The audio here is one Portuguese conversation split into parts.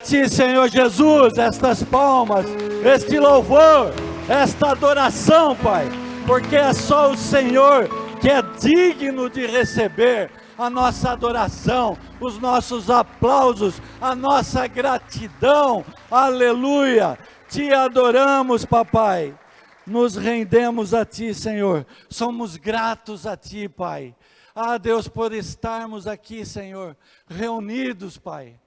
Ti, Senhor Jesus, estas palmas, este louvor, esta adoração, Pai, porque é só o Senhor que é digno de receber a nossa adoração, os nossos aplausos, a nossa gratidão, aleluia. Te adoramos, papai, nos rendemos a Ti, Senhor, somos gratos a Ti, Pai. Ah, Deus, por estarmos aqui, Senhor, reunidos, Pai,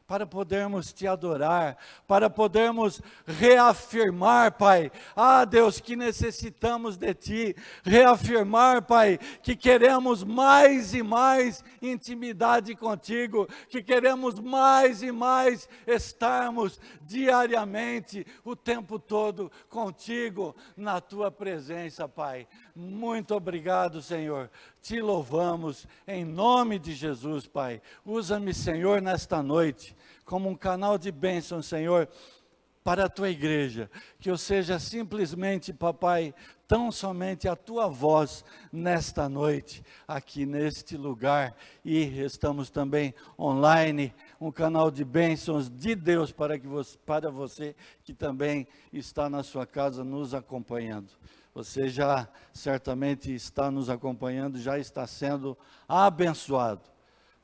para podermos Te adorar, para podermos reafirmar, Pai, ah, Deus, que necessitamos de Ti, reafirmar, Pai, que queremos mais e mais intimidade contigo, que queremos mais e mais estarmos diariamente, o tempo todo contigo, na Tua presença, Pai. Muito obrigado, Senhor, Te louvamos, em nome de Jesus, Pai. Usa-me, Senhor, nesta noite, como um canal de bênção, Senhor, para a Tua igreja, que eu seja simplesmente, papai, tão somente a Tua voz nesta noite, aqui neste lugar, e estamos também online, um canal de bênçãos de Deus para você que também está na sua casa nos acompanhando. Você já certamente está nos acompanhando, já está sendo abençoado.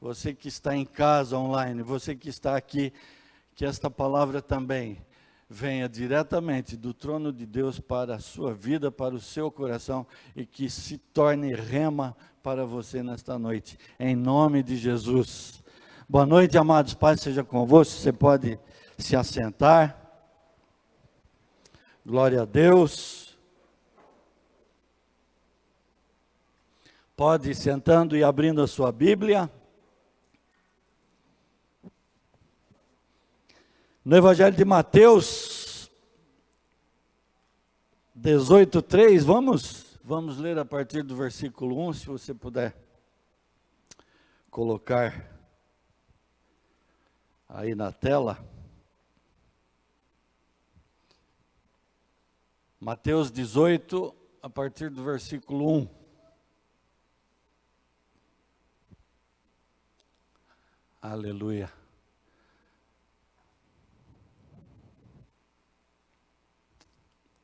Você que está em casa online, você que está aqui, que esta palavra também venha diretamente do trono de Deus para a sua vida, para o seu coração, e que se torne rema para você nesta noite, em nome de Jesus. Boa noite, amados, paz seja convosco, você pode se assentar. Glória a Deus. Pode ir sentando e abrindo a sua Bíblia. No Evangelho de Mateus 18:3, vamos ler a partir do versículo 1, se você puder colocar aí na tela. Mateus 18, a partir do versículo 1. Aleluia.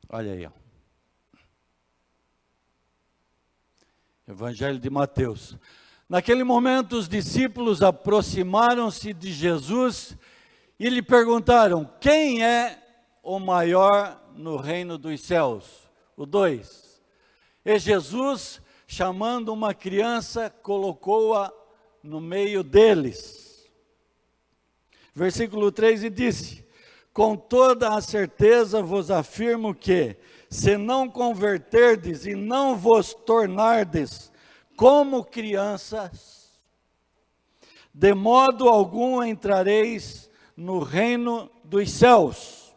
Olha aí, ó. Evangelho de Mateus. Naquele momento, os discípulos aproximaram-se de Jesus e lhe perguntaram: quem é o maior no reino dos céus? O 2. E Jesus, chamando uma criança, colocou-a no meio deles. Versículo 3, e disse: com toda a certeza vos afirmo que, se não converterdes e não vos tornardes como crianças, de modo algum entrareis no reino dos céus.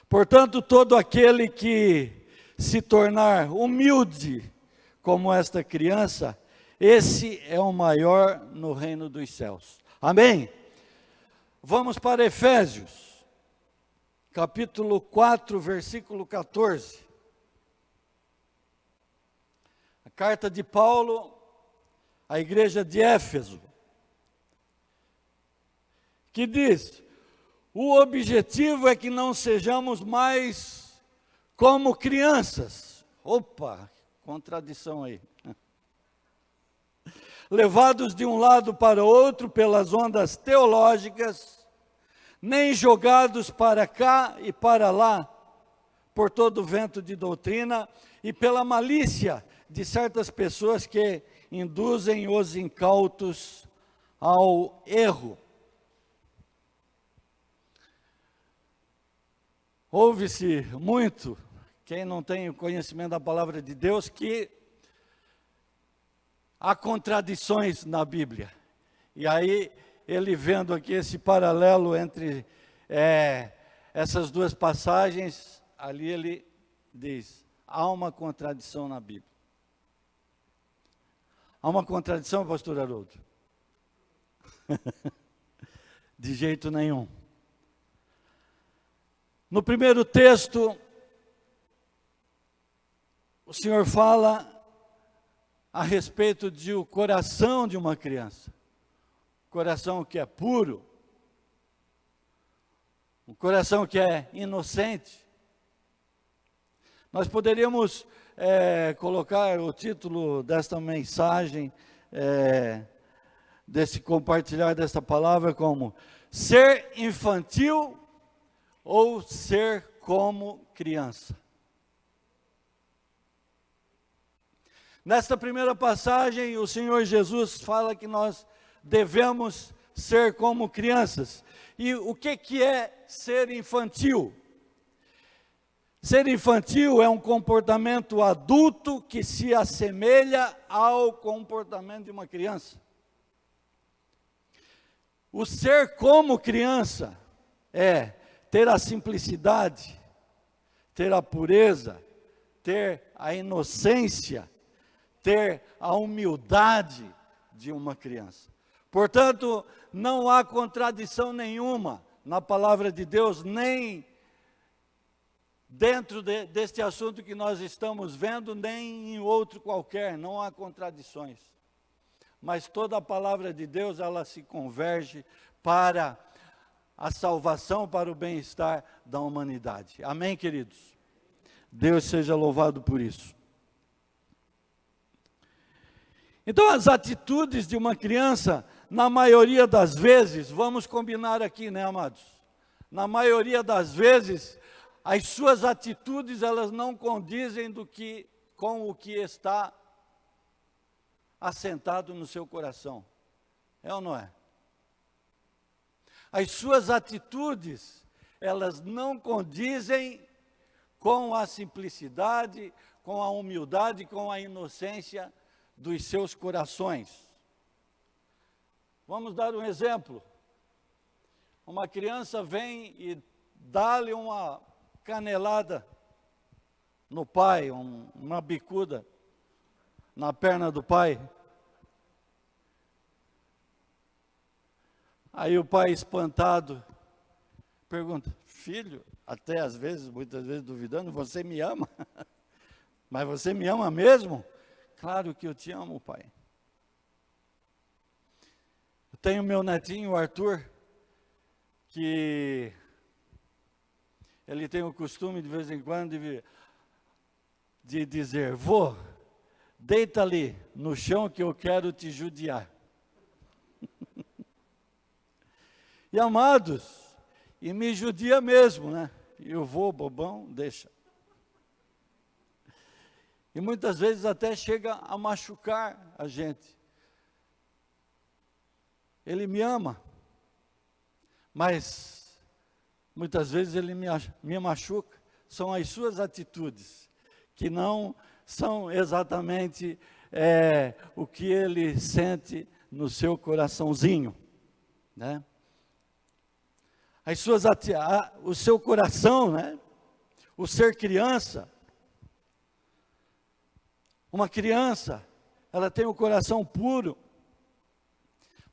Portanto, todo aquele que se tornar humilde como esta criança, esse é o maior no reino dos céus. Amém? Vamos para Efésios, capítulo 4, versículo 14. A carta de Paulo à igreja de Éfeso, que diz: o objetivo é que não sejamos mais como crianças. Opa, contradição aí. Levados de um lado para o outro pelas ondas teológicas, nem jogados para cá e para lá, por todo vento de doutrina, e pela malícia de certas pessoas que induzem os incautos ao erro. Ouve-se muito, quem não tem o conhecimento da palavra de Deus, que há contradições na Bíblia. E aí, ele vendo aqui esse paralelo entre essas duas passagens, ali ele diz: há uma contradição na Bíblia. Há uma contradição, pastor Haroldo? De jeito nenhum. No primeiro texto, o Senhor fala a respeito de o coração de uma criança. coração que é puro, um coração que é inocente. Nós poderíamos colocar o título desta mensagem, desse compartilhar desta palavra, como ser infantil ou ser como criança. Nesta primeira passagem, o Senhor Jesus fala que nós devemos ser como crianças. E o que é ser infantil? Ser infantil é um comportamento adulto que se assemelha ao comportamento de uma criança. O ser como criança é ter a simplicidade, ter a pureza, ter a inocência, ter a humildade de uma criança. Portanto, não há contradição nenhuma na palavra de Deus, nem dentro deste assunto que nós estamos vendo, nem em outro qualquer, não há contradições. Mas toda a palavra de Deus, ela se converge para a salvação, para o bem-estar da humanidade. Amém, queridos? Deus seja louvado por isso. Então, as atitudes de uma criança, na maioria das vezes, vamos combinar aqui, né, amados? Na maioria das vezes, as suas atitudes, elas não condizem com o que está assentado no seu coração. É ou não é? As suas atitudes, elas não condizem com a simplicidade, com a humildade, com a inocência dos seus corações. Vamos dar um exemplo. Uma criança vem e dá-lhe uma canelada no pai, uma bicuda na perna do pai. Aí o pai, espantado, pergunta: filho, até às vezes, muitas vezes duvidando, você me ama? Mas você me ama mesmo? Claro que eu te amo, pai. Eu tenho meu netinho, o Arthur, que ele tem o costume de vez em quando de dizer: vô, deita ali no chão que eu quero te judiar. E amados, e me judia mesmo, né? E eu vou, bobão, deixa. E muitas vezes até chega a machucar a gente. Ele me ama, mas muitas vezes ele me machuca. São as suas atitudes, que não são exatamente o que ele sente no seu coraçãozinho, né? O seu coração, né? O ser criança. Uma criança, ela tem o coração puro,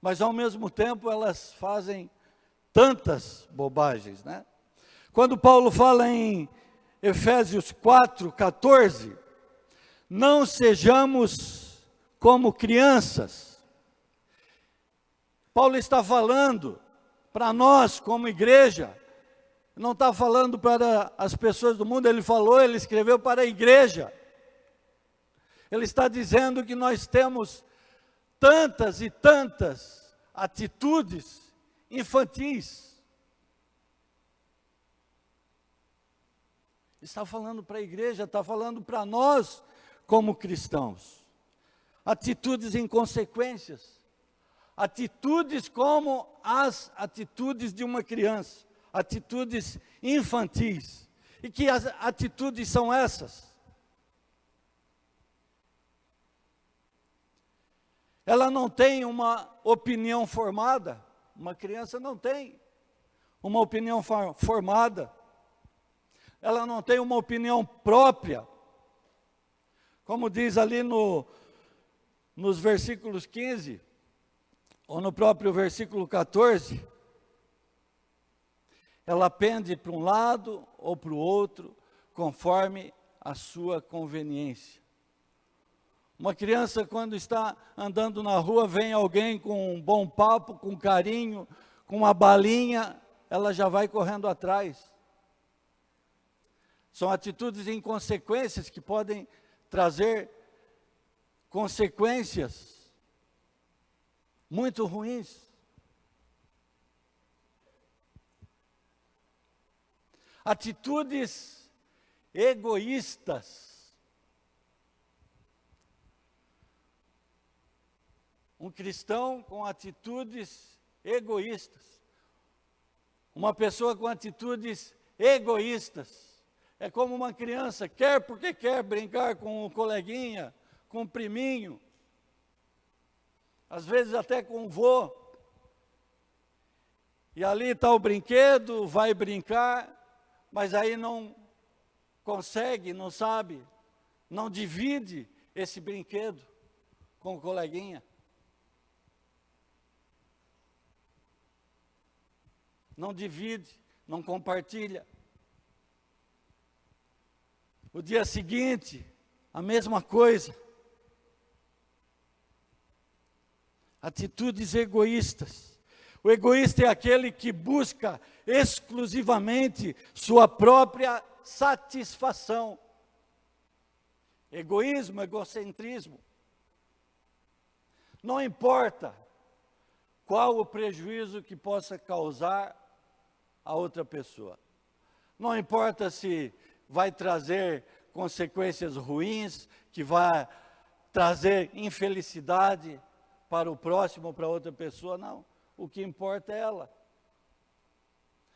mas ao mesmo tempo elas fazem tantas bobagens, né? Quando Paulo fala em Efésios 4:14, não sejamos como crianças. Paulo está falando para nós como igreja, não está falando para as pessoas do mundo, ele escreveu para a igreja. Ele está dizendo que nós temos tantas e tantas atitudes infantis. Está falando para a igreja, está falando para nós como cristãos. Atitudes inconsequências. Atitudes como as atitudes de uma criança. Atitudes infantis. E que as atitudes são essas? Ela não tem uma opinião formada, uma criança não tem uma opinião formada, ela não tem uma opinião própria, como diz ali nos versículos 15, ou no próprio versículo 14, ela pende para um lado ou para o outro, conforme a sua conveniência. Uma criança, quando está andando na rua, vem alguém com um bom papo, com carinho, com uma balinha, ela já vai correndo atrás. São atitudes inconsequentes que podem trazer consequências muito ruins. Atitudes egoístas. Um cristão com atitudes egoístas. Uma pessoa com atitudes egoístas. É como uma criança, quer porque quer brincar com o coleguinha, com o priminho, às vezes até com o vô. E ali está o brinquedo, vai brincar, mas aí não consegue, não sabe, não divide esse brinquedo com o coleguinha. Não divide, não compartilha. O dia seguinte, a mesma coisa. Atitudes egoístas. O egoísta é aquele que busca exclusivamente sua própria satisfação. Egoísmo, egocentrismo. Não importa qual o prejuízo que possa causar a outra pessoa. Não importa se vai trazer consequências ruins, que vai trazer infelicidade para o próximo, para outra pessoa, não. O que importa é ela.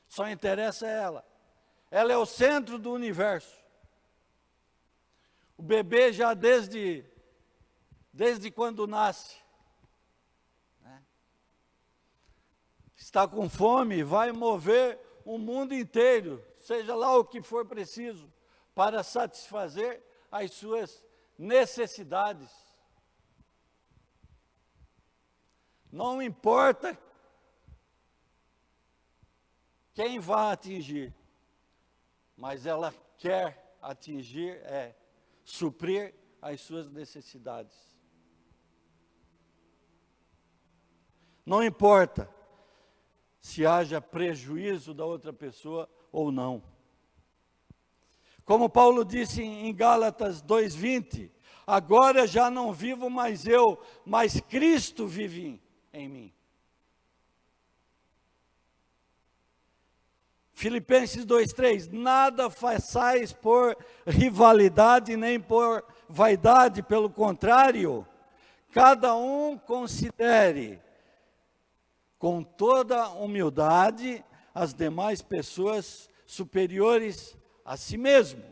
Só interessa ela. Ela é o centro do universo. O bebê já desde quando nasce, né, está com fome, vai mover o mundo inteiro, seja lá o que for preciso, para satisfazer as suas necessidades. Não importa quem vai atingir, mas ela quer atingir, suprir as suas necessidades. Não importa se haja prejuízo da outra pessoa ou não. Como Paulo disse em Gálatas 2:20, agora já não vivo mais eu, mas Cristo vive em mim. Filipenses 2:3, nada façais por rivalidade nem por vaidade, pelo contrário, cada um considere com toda humildade as demais pessoas superiores a si mesmo.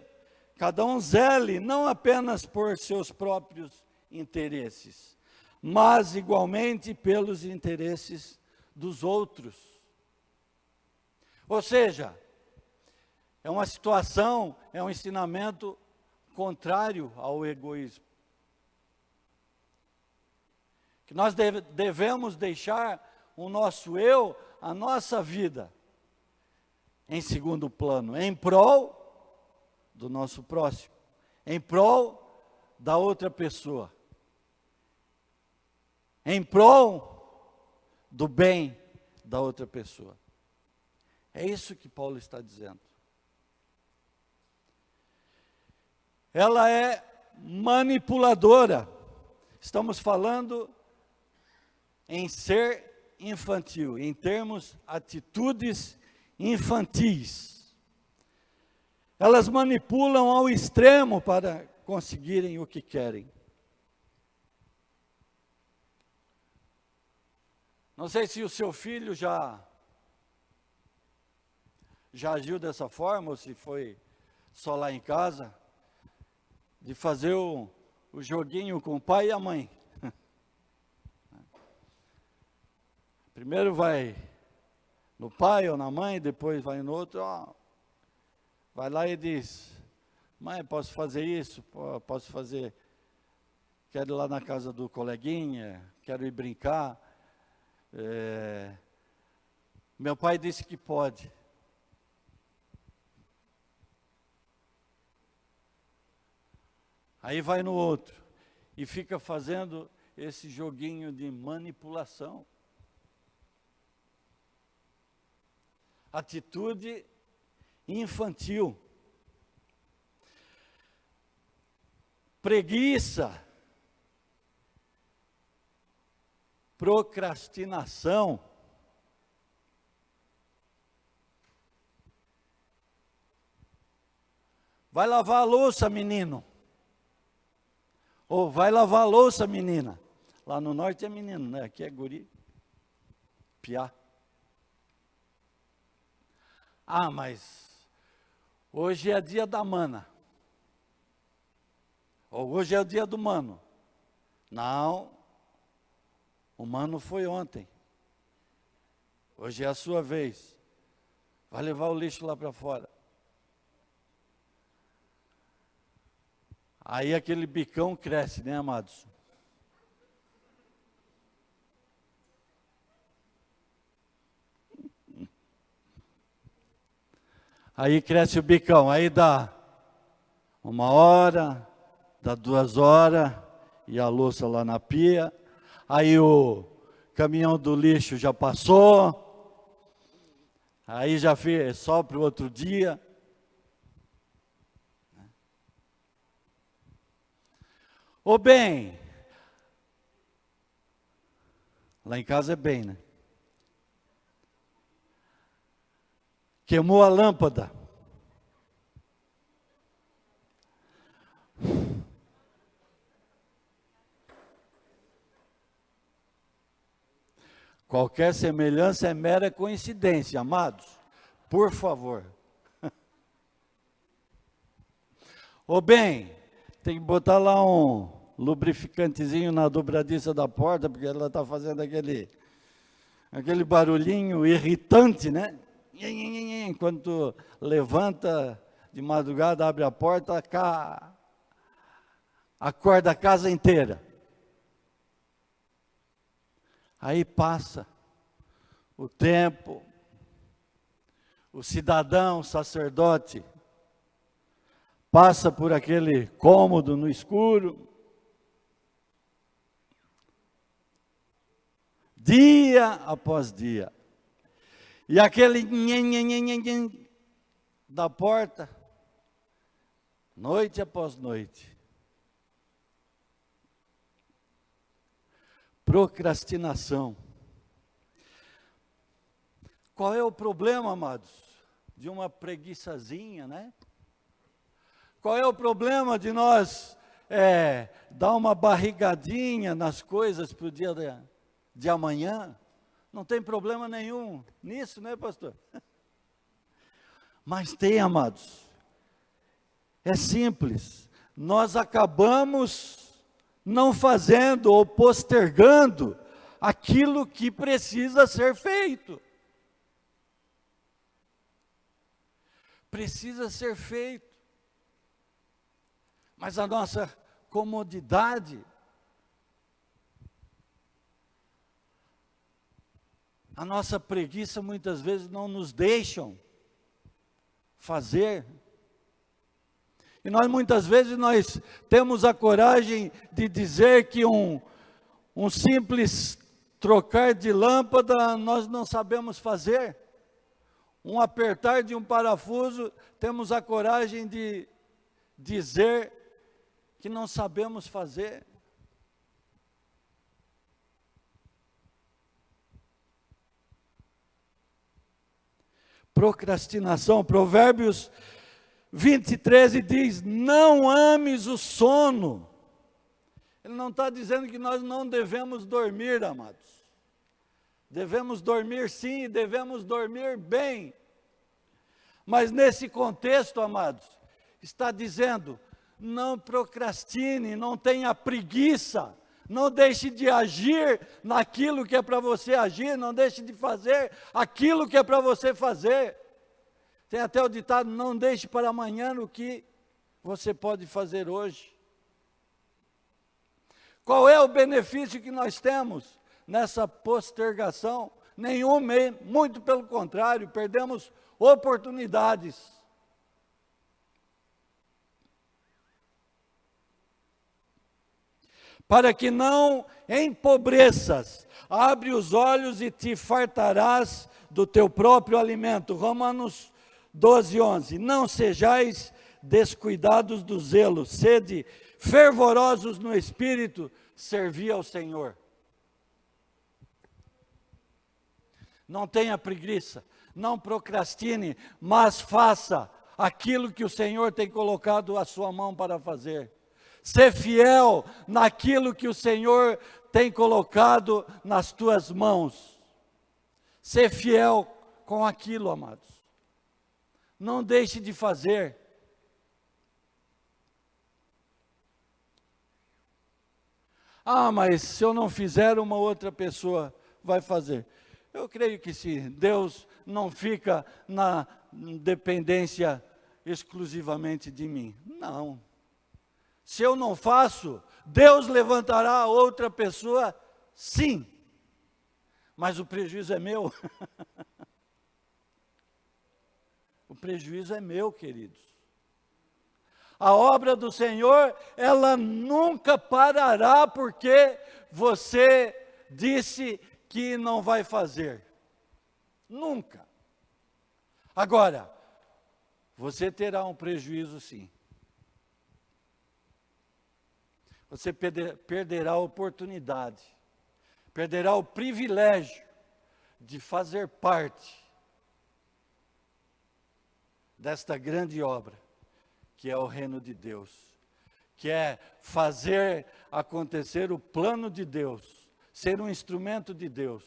Cada um zele não apenas por seus próprios interesses, mas igualmente pelos interesses dos outros. Ou seja, é uma situação, é um ensinamento contrário ao egoísmo. Que nós devemos deixar o nosso eu, a nossa vida, em segundo plano, em prol do nosso próximo, em prol da outra pessoa, em prol do bem da outra pessoa. É isso que Paulo está dizendo. Ela é manipuladora. Estamos falando em ser infantil, em termos atitudes infantis. Elas manipulam ao extremo para conseguirem o que querem. Não sei se o seu filho já agiu dessa forma, ou se foi só lá em casa, de fazer o joguinho com o pai e a mãe. Primeiro vai no pai ou na mãe, depois vai no outro, vai lá e diz, mãe, posso fazer isso? Posso fazer, quero ir lá na casa do coleguinha, quero ir brincar. Meu pai disse que pode. Aí vai no outro. e fica fazendo esse joguinho de manipulação. Atitude infantil. Preguiça. Procrastinação. Vai lavar a louça, menino. Ou vai lavar a louça, menina. Lá no norte é menino, né? Aqui é guri. Piá. Ah, mas hoje é dia da mana. Ou hoje é o dia do mano. Não. O mano foi ontem. Hoje é a sua vez. Vai levar o lixo lá para fora. Aí aquele bicão cresce, né, amados? Aí cresce o bicão, aí dá 1 hora, dá 2 horas, e a louça lá na pia. Aí o caminhão do lixo já passou, aí já fez só para o outro dia. Ô bem, lá em casa é bem, né? Queimou a lâmpada. Qualquer semelhança é mera coincidência, amados. Por favor. Ô bem, tem que botar lá um lubrificantezinho na dobradiça da porta, porque ela está fazendo aquele barulhinho irritante, né? Quando tu levanta de madrugada, abre a porta, acorda a casa inteira. Aí passa o tempo, o cidadão, o sacerdote, passa por aquele cômodo no escuro, dia após dia, e aquele da porta, noite após noite. Procrastinação. Qual é o problema, amados? De uma preguiçazinha, né? Qual é o problema de nós dar uma barrigadinha nas coisas para o dia de amanhã? Não tem problema nenhum nisso, né, pastor? Mas tem, amados. É simples. Nós acabamos não fazendo ou postergando aquilo que precisa ser feito. Precisa ser feito. Mas a nossa comodidade, a nossa preguiça muitas vezes não nos deixam fazer. E nós muitas vezes temos a coragem de dizer que um simples trocar de lâmpada nós não sabemos fazer. Um apertar de um parafuso, temos a coragem de dizer que não sabemos fazer. Procrastinação, Provérbios 20:13 diz: não ames o sono. Ele não está dizendo que nós não devemos dormir, amados. Devemos dormir sim, devemos dormir bem. Mas nesse contexto, amados, está dizendo: não procrastine, não tenha preguiça, não deixe de agir naquilo que é para você agir, não deixe de fazer aquilo que é para você fazer. Tem até o ditado: não deixe para amanhã o que você pode fazer hoje. Qual é o benefício que nós temos nessa postergação? Nenhum, muito pelo contrário, perdemos oportunidades. para que não empobreças. Abre os olhos e te fartarás do teu próprio alimento. Romanos 12, 11. Não sejais descuidados do zelo, sede fervorosos no espírito, servi ao Senhor. Não tenha preguiça, não procrastine, mas faça aquilo que o Senhor tem colocado a sua mão para fazer. Ser fiel naquilo que o Senhor tem colocado nas tuas mãos. Ser fiel com aquilo, amados. Não deixe de fazer. Ah, mas se eu não fizer, uma outra pessoa vai fazer. Eu creio que sim. Deus não fica na dependência exclusivamente de mim. Não. Se eu não faço, Deus levantará outra pessoa, sim. Mas o prejuízo é meu. O prejuízo é meu, queridos. A obra do Senhor, ela nunca parará porque você disse que não vai fazer. Nunca. Agora, você terá um prejuízo sim. Você perderá a oportunidade, perderá o privilégio de fazer parte desta grande obra, que é o reino de Deus, que é fazer acontecer o plano de Deus, ser um instrumento de Deus,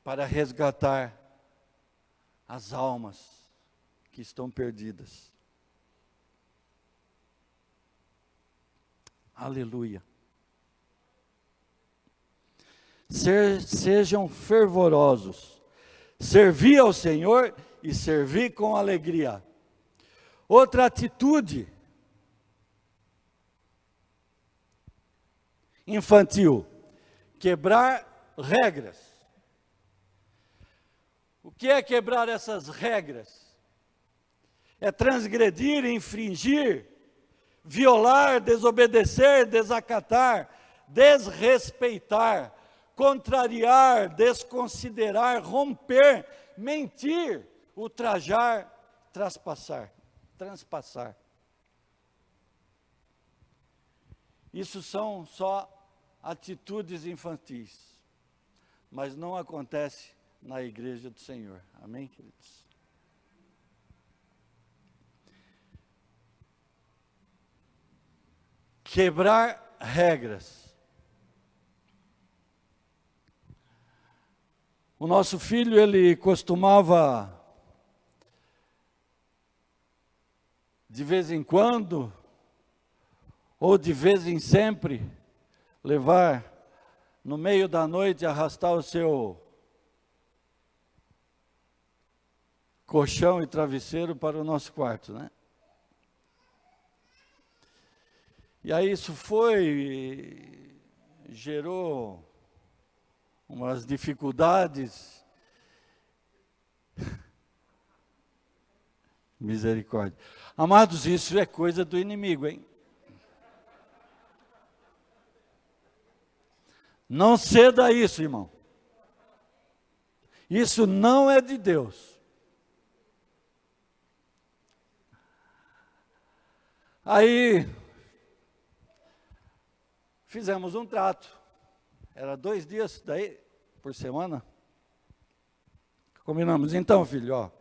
para resgatar as almas que estão perdidas. Aleluia. Sejam fervorosos, servi ao Senhor e servi com alegria. Outra atitude infantil, quebrar regras. O que é quebrar essas regras? É transgredir, infringir, violar, desobedecer, desacatar, desrespeitar, contrariar, desconsiderar, romper, mentir, ultrajar, transpassar. Isso são só atitudes infantis, mas não acontece na igreja do Senhor. Amém, queridos? Quebrar regras. O nosso filho, ele costumava, de vez em quando, ou de vez em sempre, levar no meio da noite, arrastar o seu colchão e travesseiro para o nosso quarto, né? E aí isso gerou umas dificuldades. Misericórdia. Amados, isso é coisa do inimigo, hein? Não ceda a isso, irmão. Isso não é de Deus. Aí, fizemos um trato. Era 2 dias daí por semana. Combinamos. Então, filho, ó,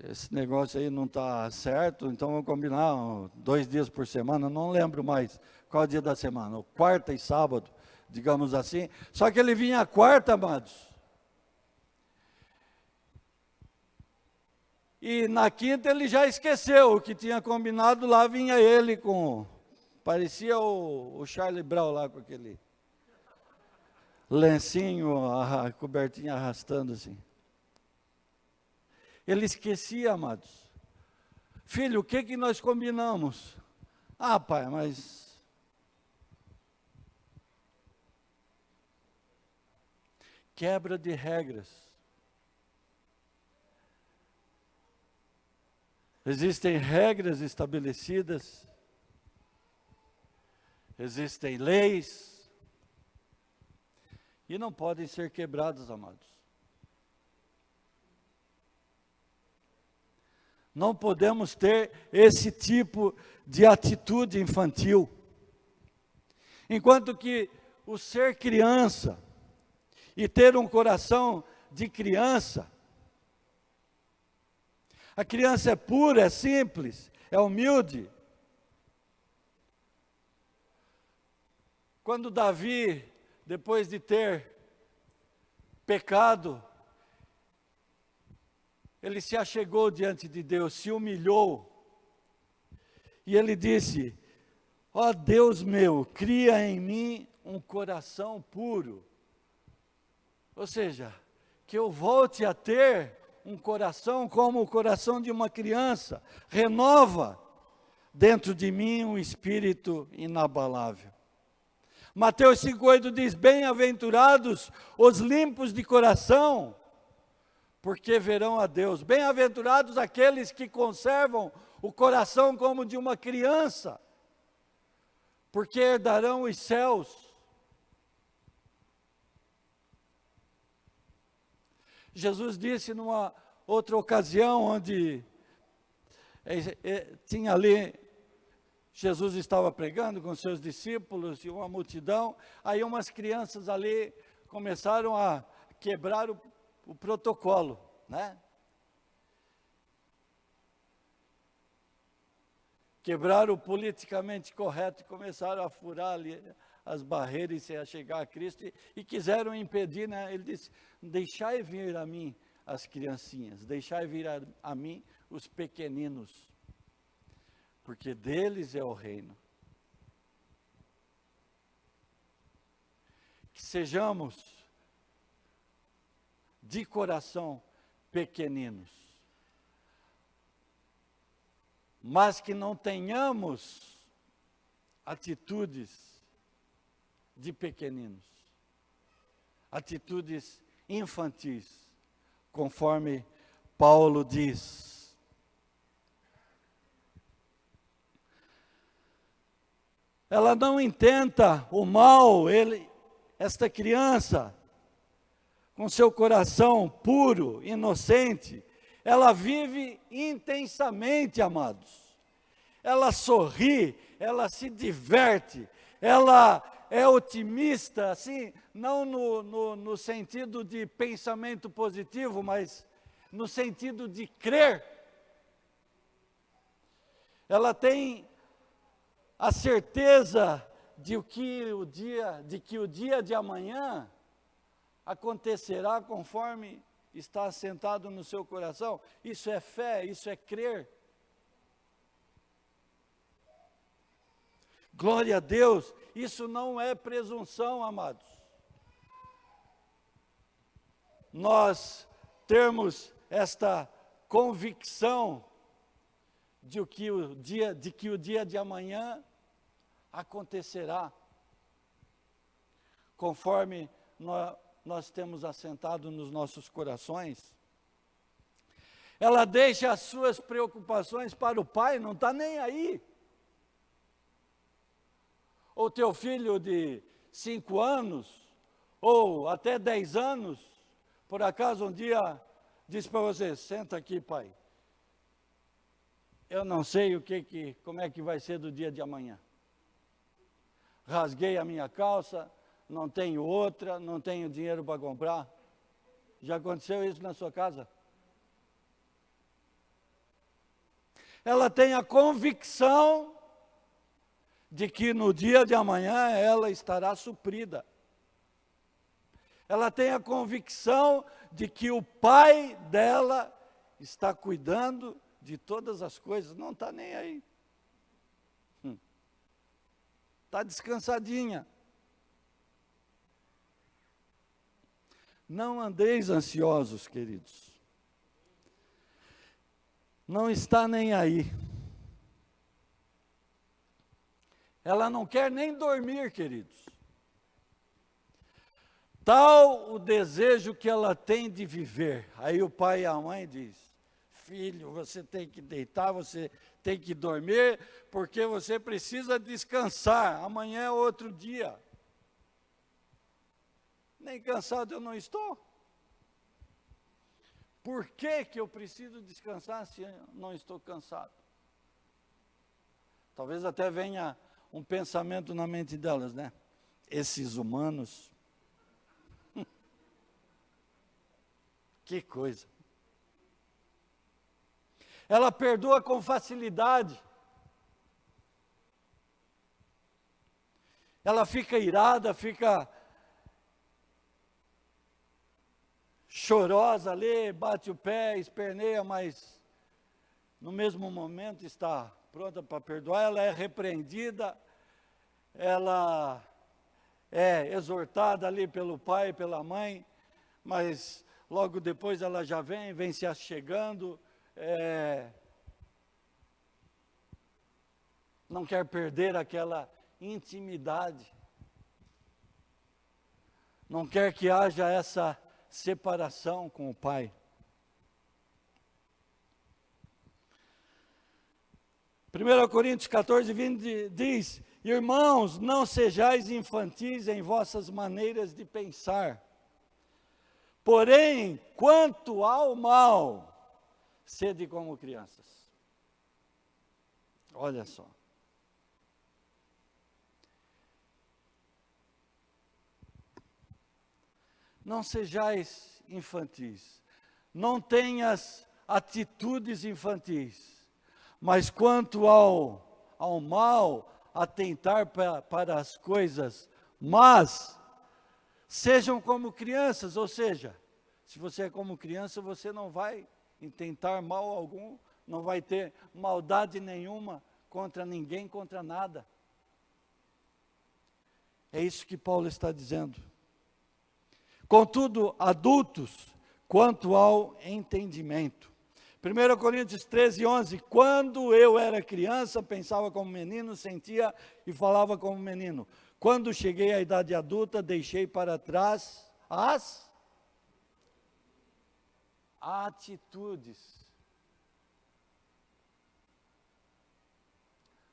esse negócio aí não está certo, então vamos combinar 2 dias por semana. Não lembro mais qual é o dia da semana. Quarta e sábado, digamos assim. Só que ele vinha quarta, amados. E na quinta ele já esqueceu o que tinha combinado. Lá vinha ele com... Parecia o Charlie Brown lá com aquele lencinho, a cobertinha arrastando assim. Ele esquecia, amados. Filho, o que nós combinamos? Ah, pai, mas... Quebra de regras. Existem regras estabelecidas. existem leis, e não podem ser quebradas, amados. Não podemos ter esse tipo de atitude infantil. Enquanto que o ser criança e ter um coração de criança, a criança é pura, é simples, é humilde. Quando Davi, depois de ter pecado, ele se achegou diante de Deus, se humilhou, e ele disse: ó Deus meu, cria em mim um coração puro. Ou seja, que eu volte a ter um coração como o coração de uma criança, renova dentro de mim um espírito inabalável. Mateus 5,8 diz: bem-aventurados os limpos de coração, porque verão a Deus. Bem-aventurados aqueles que conservam o coração como de uma criança, porque herdarão os céus. Jesus disse numa outra ocasião, onde tinha ali, Jesus estava pregando com seus discípulos e uma multidão, aí umas crianças ali começaram a quebrar o protocolo, né? Quebraram o politicamente correto e começaram a furar ali as barreiras e a chegar a Cristo e quiseram impedir, né? Ele disse: deixai vir a mim as criancinhas, deixai vir a mim os pequeninos, porque deles é o reino. Que sejamos de coração pequeninos, mas que não tenhamos atitudes de pequeninos, atitudes infantis, conforme Paulo diz. Ela não intenta o mal, esta criança, com seu coração puro, inocente, ela vive intensamente, amados. Ela sorri, ela se diverte, ela é otimista, assim, não no sentido de pensamento positivo, mas no sentido de crer. Ela tem a certeza de que o dia de amanhã acontecerá conforme está assentado no seu coração. Isso é fé, isso é crer. Glória a Deus, isso não é presunção, amados. Nós termos esta convicção de que o dia de amanhã acontecerá conforme nós temos assentado nos nossos corações. Ela deixa as suas preocupações para o pai, não está nem aí. Ou teu filho de 5 anos, ou até 10 anos, por acaso um dia disse para você: senta aqui, pai, eu não sei como é que vai ser do dia de amanhã. Rasguei a minha calça, não tenho outra, não tenho dinheiro para comprar. Já aconteceu isso na sua casa? Ela tem a convicção de que no dia de amanhã ela estará suprida. Ela tem a convicção de que o pai dela está cuidando de todas as coisas, não está nem aí. Está descansadinha. Não andeis ansiosos, queridos. Não está nem aí. Ela não quer nem dormir, queridos. Tal o desejo que ela tem de viver. Aí o pai e a mãe diz: filho, você tem que deitar, você tem que dormir, porque você precisa descansar, amanhã é outro dia. Nem cansado eu não estou. Por que que eu preciso descansar se eu não estou cansado? Talvez até venha um pensamento na mente delas, né? Esses humanos, que coisa. Ela perdoa com facilidade. Ela fica irada, fica chorosa ali, bate o pé, esperneia, mas no mesmo momento está pronta para perdoar. Ela é repreendida, ela é exortada ali pelo pai e pela mãe, mas logo depois ela já vem se achegando, não quer perder aquela intimidade, não quer que haja essa separação com o pai. 1 Coríntios 14, 20 diz: irmãos, não sejais infantis em vossas maneiras de pensar, porém, quanto ao mal, sede como crianças. Olha só. Não sejais infantis, não tenhas atitudes infantis, mas quanto ao mal, atentar para as coisas, mas sejam como crianças, ou seja, se você é como criança, você não vai intentar mal algum, não vai ter maldade nenhuma contra ninguém, contra nada. É isso que Paulo está dizendo. Contudo, adultos, quanto ao entendimento. 1 Coríntios 13, 11, quando eu era criança, pensava como menino, sentia e falava como menino. Quando cheguei à idade adulta, deixei para trás as atitudes.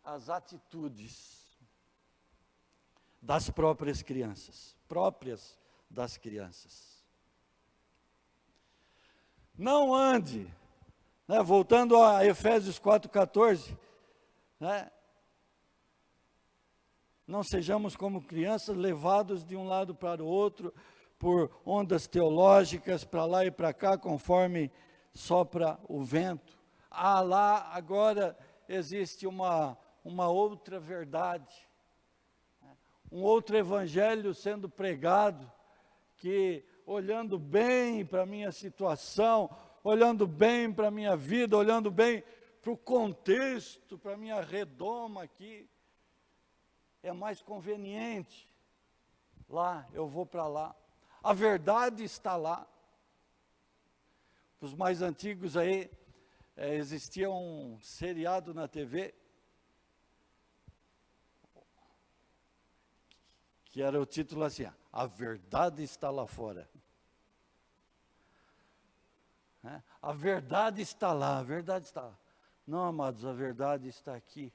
As atitudes das próprias crianças, das crianças. Não ande, né, voltando a Efésios 4,14, né, não sejamos como crianças levados de um lado para o outro, por ondas teológicas, para lá e para cá, conforme sopra o vento. Lá agora existe uma outra verdade, um outro evangelho sendo pregado, que olhando bem para a minha situação, olhando bem para a minha vida, olhando bem para o contexto, para a minha redoma aqui, é mais conveniente. Lá, eu vou para lá. A verdade está lá. Os mais antigos aí, existia um seriado na TV, que era o título assim, a verdade está lá fora. A verdade está lá, a verdade está lá. Não, amados, a verdade está aqui.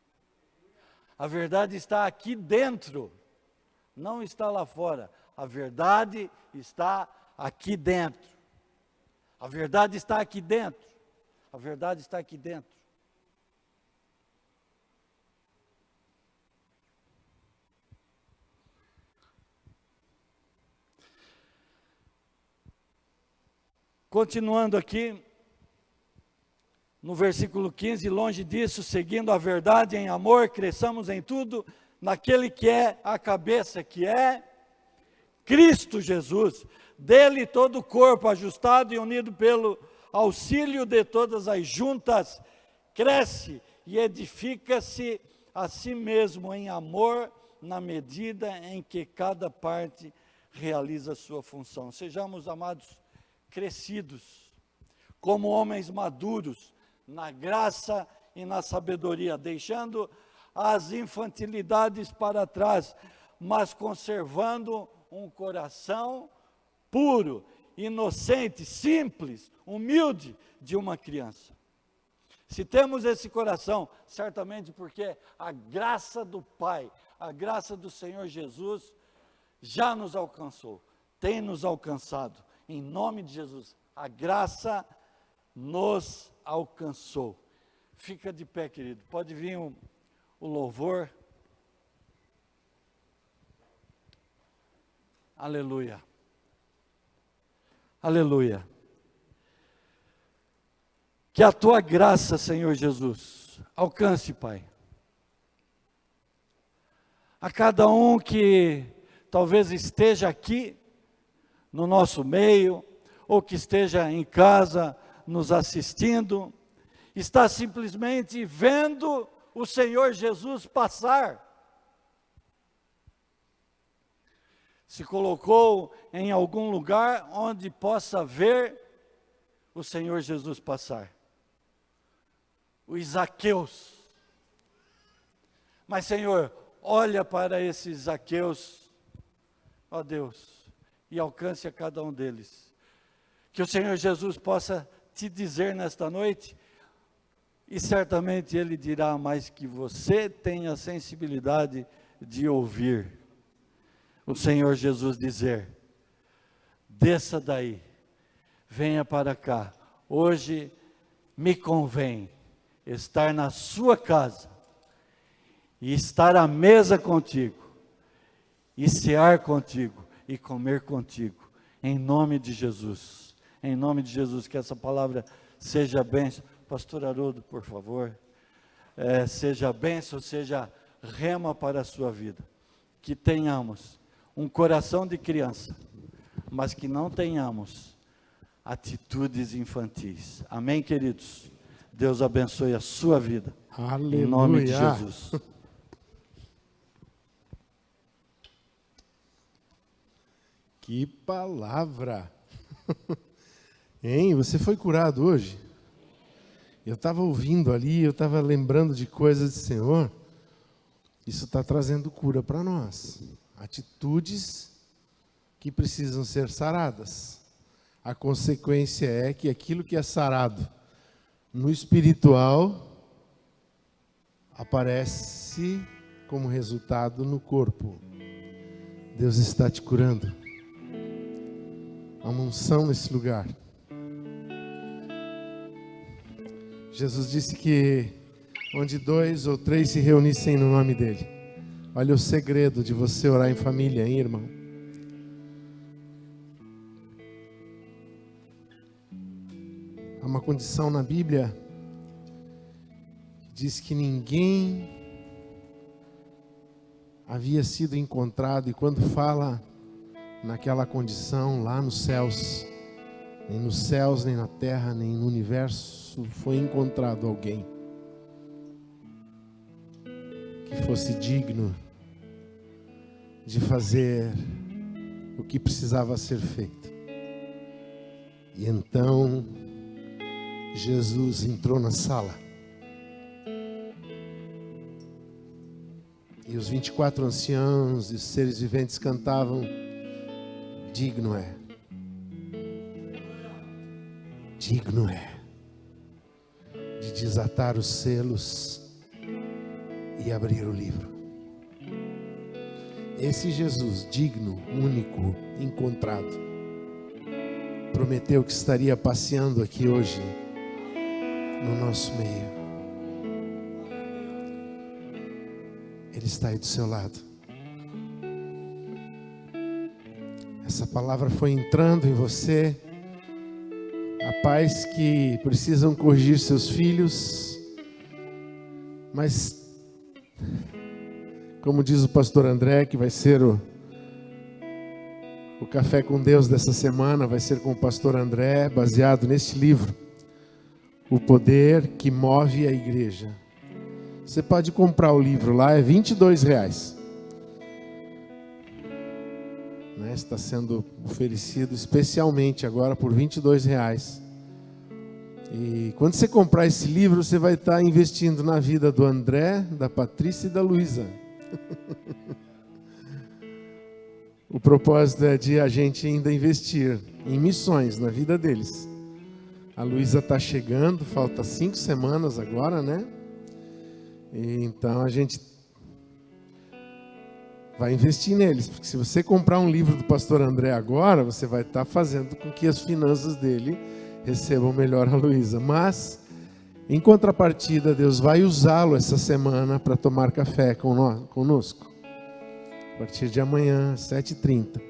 A verdade está aqui dentro, não está lá fora. A verdade está aqui dentro. A verdade está aqui dentro. A verdade está aqui dentro. Continuando aqui, no versículo 15, longe disso, seguindo a verdade em amor, cresçamos em tudo, naquele que é a cabeça, que é Cristo Jesus. Dele todo o corpo, ajustado e unido pelo auxílio de todas as juntas, cresce e edifica-se a si mesmo em amor, na medida em que cada parte realiza a sua função. Sejamos, amados, crescidos, como homens maduros, na graça e na sabedoria, deixando as infantilidades para trás, mas conservando um coração puro, inocente, simples, humilde de uma criança. Se temos esse coração, certamente porque a graça do Pai, a graça do Senhor Jesus já nos alcançou, tem nos alcançado. Em nome de Jesus, a graça nos alcançou. Fica de pé, querido. Pode vir o louvor. Aleluia. Aleluia. Que a tua graça, Senhor Jesus, alcance, Pai, a cada um que talvez esteja aqui no nosso meio, ou que esteja em casa nos assistindo, está simplesmente vendo o Senhor Jesus passar. Se colocou em algum lugar onde possa ver o Senhor Jesus passar. Os Zaqueus. Mas, Senhor, olha para esses Zaqueus, ó Deus, e alcance a cada um deles. Que o Senhor Jesus possa te dizer nesta noite, e certamente Ele dirá, mas que você tenha a sensibilidade de ouvir o Senhor Jesus dizer: desça daí, venha para cá, hoje me convém estar na sua casa, e estar à mesa contigo, e cear contigo, e comer contigo, em nome de Jesus. Em nome de Jesus, que essa palavra seja bênção. Pastor Haroldo, por favor, seja bênção, seja rema para a sua vida. Que tenhamos um coração de criança, mas que não tenhamos atitudes infantis. Amém, queridos? Deus abençoe a sua vida. Aleluia. Em nome de Jesus. Que palavra! Hein? Você foi curado hoje? Eu estava ouvindo ali, eu estava lembrando de coisas do Senhor. Isso está trazendo cura para nós. Atitudes que precisam ser saradas. A consequência é que aquilo que é sarado no espiritual aparece como resultado no corpo. Deus está te curando. Há uma unção nesse lugar. Jesus disse que onde 2 ou 3 se reunissem no nome dele. Olha o segredo de você orar em família, hein, irmão? Há uma condição na Bíblia que diz que ninguém havia sido encontrado, e quando fala naquela condição lá nos céus, nem na terra, nem no universo, foi encontrado alguém que fosse digno de fazer o que precisava ser feito. E então Jesus entrou na sala, e os 24 anciãos e os seres viventes cantavam: digno é, digno é de desatar os selos e abrir o livro. Esse Jesus, digno, único, encontrado, prometeu que estaria passeando aqui hoje no nosso meio. Ele está aí do seu lado. Essa palavra foi entrando em você. Há pais que precisam corrigir seus filhos, mas, como diz o pastor André, que vai ser o Café com Deus dessa semana, vai ser com o pastor André, baseado neste livro, O Poder que Move a Igreja. Você pode comprar o livro lá, é R$22. Está sendo oferecido especialmente agora por R$22. E quando você comprar esse livro, você vai estar investindo na vida do André, da Patrícia e da Luísa. O propósito é de a gente ainda investir em missões na vida deles. A Luísa está chegando, falta 5 semanas agora, né? E então a gente vai investir neles, porque se você comprar um livro do pastor André agora, você vai estar fazendo com que as finanças dele recebam melhor a Luísa. Mas, em contrapartida, Deus vai usá-lo essa semana para tomar café conosco. A partir de amanhã, 7h30,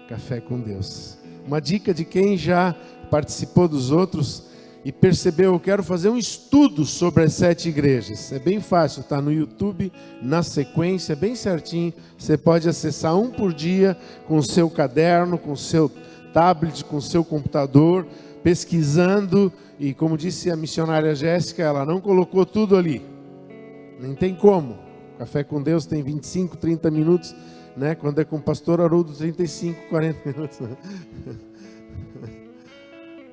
café com Deus. Uma dica de quem já participou dos outros e percebeu: eu quero fazer um estudo sobre as 7 igrejas. É bem fácil, está no YouTube, na sequência, bem certinho. Você pode acessar um por dia com o seu caderno, com o seu tablet, com o seu computador, pesquisando. E como disse a missionária Jéssica, ela não colocou tudo ali. Nem tem como. Café com Deus tem 25, 30 minutos, né? Quando é com o pastor Haroldo, 35, 40 minutos.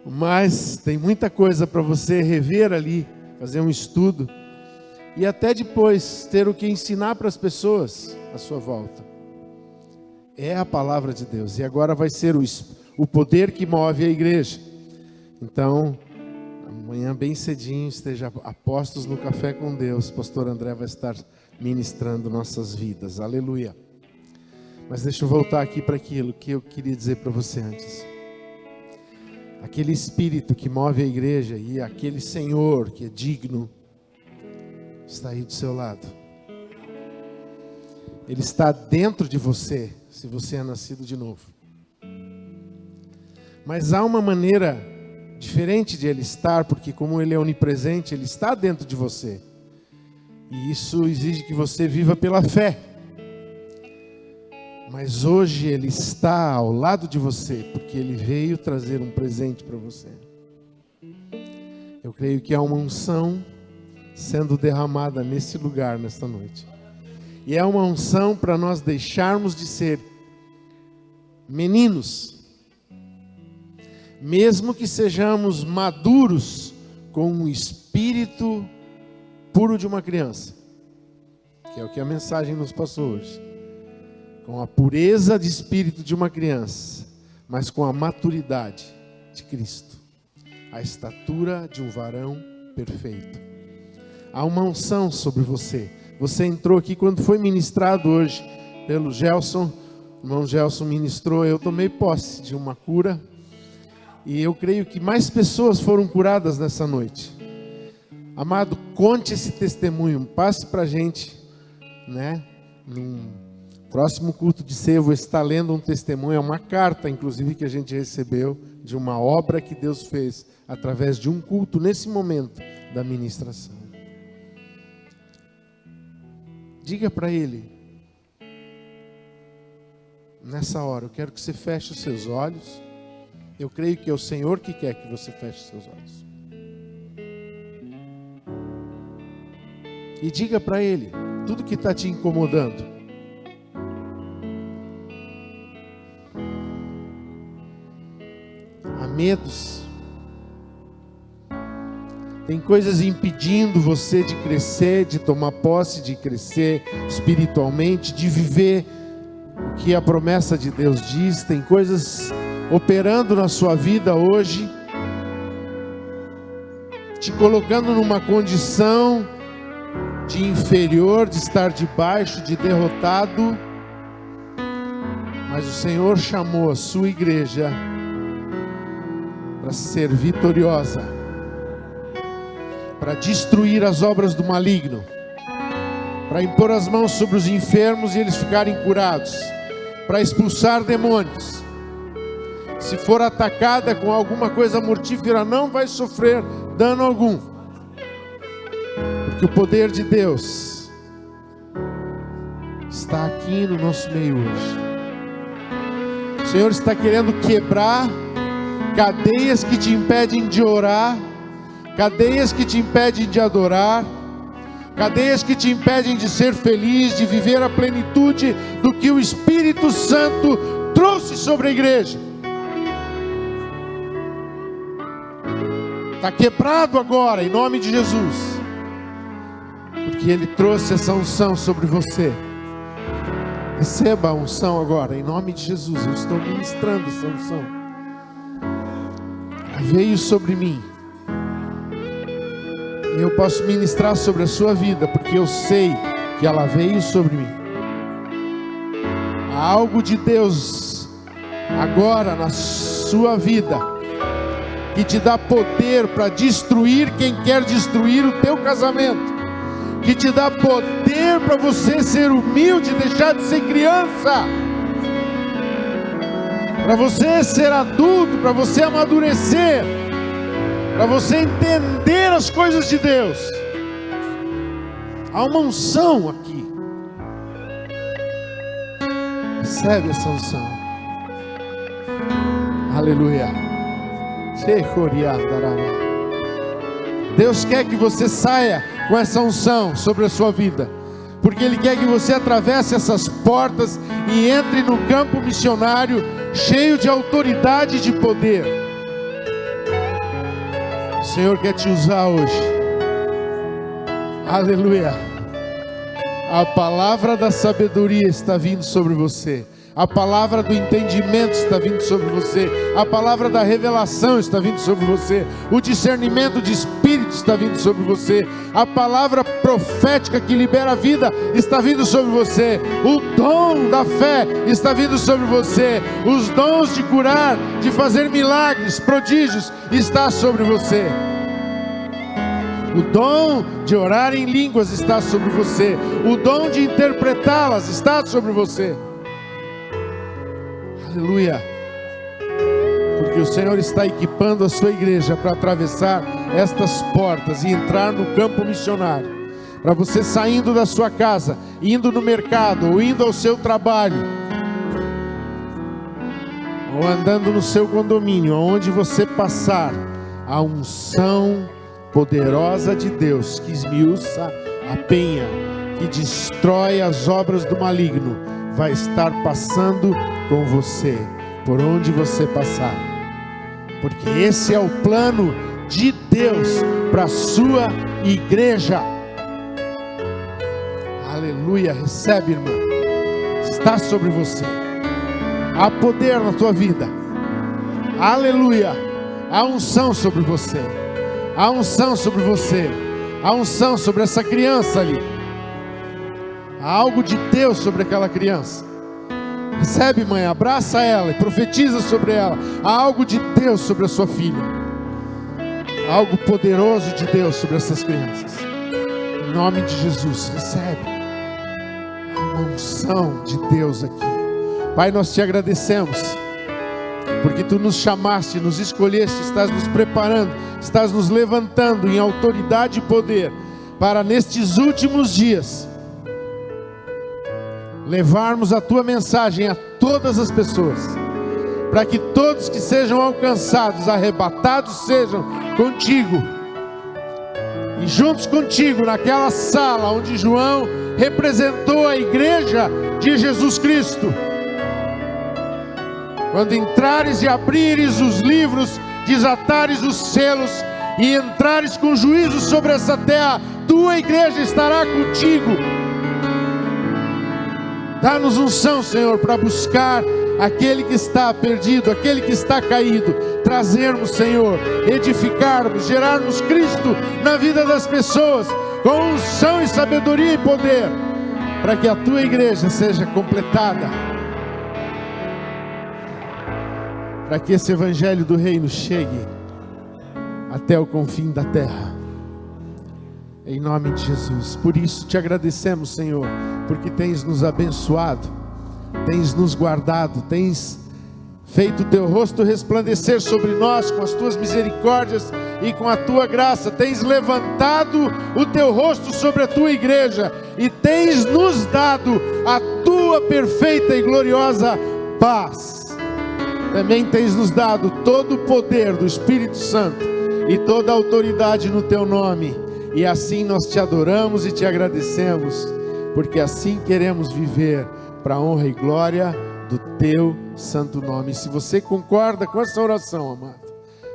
Mas tem muita coisa para você rever ali, fazer um estudo e até depois ter o que ensinar para as pessoas à sua volta. É a palavra de Deus, e agora vai ser o poder que move a igreja. Então, amanhã bem cedinho, esteja apostos no Café com Deus. O pastor André vai estar ministrando nossas vidas, aleluia. Mas deixa eu voltar aqui para aquilo que eu queria dizer para você antes. Aquele Espírito que move a igreja e aquele Senhor que é digno, está aí do seu lado. Ele está dentro de você, se você é nascido de novo. Mas há uma maneira diferente de Ele estar, porque como Ele é onipresente, Ele está dentro de você. E isso exige que você viva pela fé. Mas hoje Ele está ao lado de você, porque Ele veio trazer um presente para você. Eu creio que há uma unção sendo derramada nesse lugar, nesta noite. E é uma unção para nós deixarmos de ser meninos, mesmo que sejamos maduros com um espírito puro de uma criança, que é o que a mensagem nos passou hoje. Com a pureza de espírito de uma criança, mas com a maturidade de Cristo, a estatura de um varão perfeito. Há uma unção sobre você. Você entrou aqui quando foi ministrado hoje pelo Gelson. O irmão Gelson ministrou, eu tomei posse de uma cura. E eu creio que mais pessoas foram curadas nessa noite. Amado, conte esse testemunho, passe para a gente, né? Num próximo culto de ceia, eu vou estar lendo um testemunho, é uma carta, inclusive, que a gente recebeu de uma obra que Deus fez através de um culto nesse momento da ministração. Diga para Ele, nessa hora, eu quero que você feche os seus olhos. Eu creio que é o Senhor que quer que você feche os seus olhos. E diga para Ele tudo que está te incomodando. Há medos. Tem coisas impedindo você de crescer, de tomar posse, de crescer espiritualmente, de viver o que a promessa de Deus diz. Tem coisas operando na sua vida hoje, te colocando numa condição de inferior, de estar debaixo, de derrotado. Mas o Senhor chamou a sua igreja para ser vitoriosa, para destruir as obras do maligno, para impor as mãos sobre os enfermos e eles ficarem curados, para expulsar demônios. Se for atacada com alguma coisa mortífera, não vai sofrer dano algum, porque o poder de Deus está aqui no nosso meio hoje. O Senhor está querendo quebrar cadeias que te impedem de orar, cadeias que te impedem de adorar, cadeias que te impedem de ser feliz, de viver a plenitude do que o Espírito Santo trouxe sobre a igreja. Está quebrado agora, em nome de Jesus, porque Ele trouxe essa unção sobre você. Receba a unção agora, em nome de Jesus. Eu estou ministrando essa unção. veio sobre mim. E eu posso ministrar sobre a sua vida, porque eu sei que ela veio sobre mim. Há algo de Deus agora na sua vida que te dá poder para destruir quem quer destruir o teu casamento, que te dá poder para você ser humilde, deixar de ser criança, para você ser adulto, para você amadurecer, para você entender as coisas de Deus. Há uma unção aqui. Recebe essa unção. Aleluia. Deus quer que você saia com essa unção sobre a sua vida, porque Ele quer que você atravesse essas portas e entre no campo missionário cheio de autoridade e de poder. O Senhor quer te usar hoje. Aleluia. A palavra da sabedoria está vindo sobre você. A palavra do entendimento está vindo sobre você. A palavra da revelação está vindo sobre você. O discernimento de espírito está vindo sobre você. A palavra profética que libera a vida está vindo sobre você. O dom da fé está vindo sobre você. Os dons de curar, de fazer milagres, prodígios, está sobre você. O dom de orar em línguas está sobre você. O dom de interpretá-las está sobre você. Aleluia. Porque o Senhor está equipando a sua igreja para atravessar estas portas e entrar no campo missionário. Para você saindo da sua casa, indo no mercado, ou indo ao seu trabalho, ou andando no seu condomínio, onde você passar, a unção poderosa de Deus que esmiuça a penha, que destrói as obras do maligno, vai estar passando com você, por onde você passar, porque esse é o plano de Deus para a sua igreja. Aleluia. Recebe, irmã. Está sobre você. Há poder na tua vida. Aleluia. Há unção sobre você. Há unção sobre você. Há unção sobre essa criança ali. Há algo de Deus sobre aquela criança. Recebe, mãe, abraça ela e profetiza sobre ela. Há algo de Deus sobre a sua filha. Há algo poderoso de Deus sobre essas crianças. Em nome de Jesus, recebe. Há uma unção de Deus aqui. Pai, nós te agradecemos, porque Tu nos chamaste, nos escolheste, estás nos preparando, estás nos levantando em autoridade e poder, para nestes últimos dias levarmos a Tua mensagem a todas as pessoas, para que todos que sejam alcançados, arrebatados sejam contigo, e juntos contigo naquela sala onde João representou a igreja de Jesus Cristo. Quando entrares e abrires os livros, desatares os selos e entrares com juízo sobre essa terra, Tua igreja estará contigo. Dá-nos unção, Senhor, para buscar aquele que está perdido, aquele que está caído, trazermos, Senhor, edificarmos, gerarmos Cristo na vida das pessoas, com unção e sabedoria e poder, para que a Tua igreja seja completada, para que esse evangelho do reino chegue até o confim da terra. Em nome de Jesus. Por isso te agradecemos, Senhor, porque tens nos abençoado, tens nos guardado, tens feito o Teu rosto resplandecer sobre nós com as Tuas misericórdias e com a Tua graça, tens levantado o Teu rosto sobre a Tua igreja e tens nos dado a Tua perfeita e gloriosa paz. Também tens nos dado todo o poder do Espírito Santo e toda a autoridade no Teu nome. E assim nós te adoramos e te agradecemos, porque assim queremos viver para a honra e glória do Teu santo nome. Se você concorda com essa oração, amado,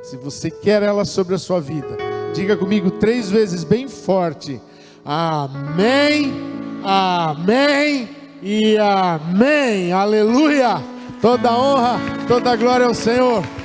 se você quer ela sobre a sua vida, diga comigo 3 vezes bem forte: amém, amém e amém. Aleluia. Toda honra, toda glória ao Senhor.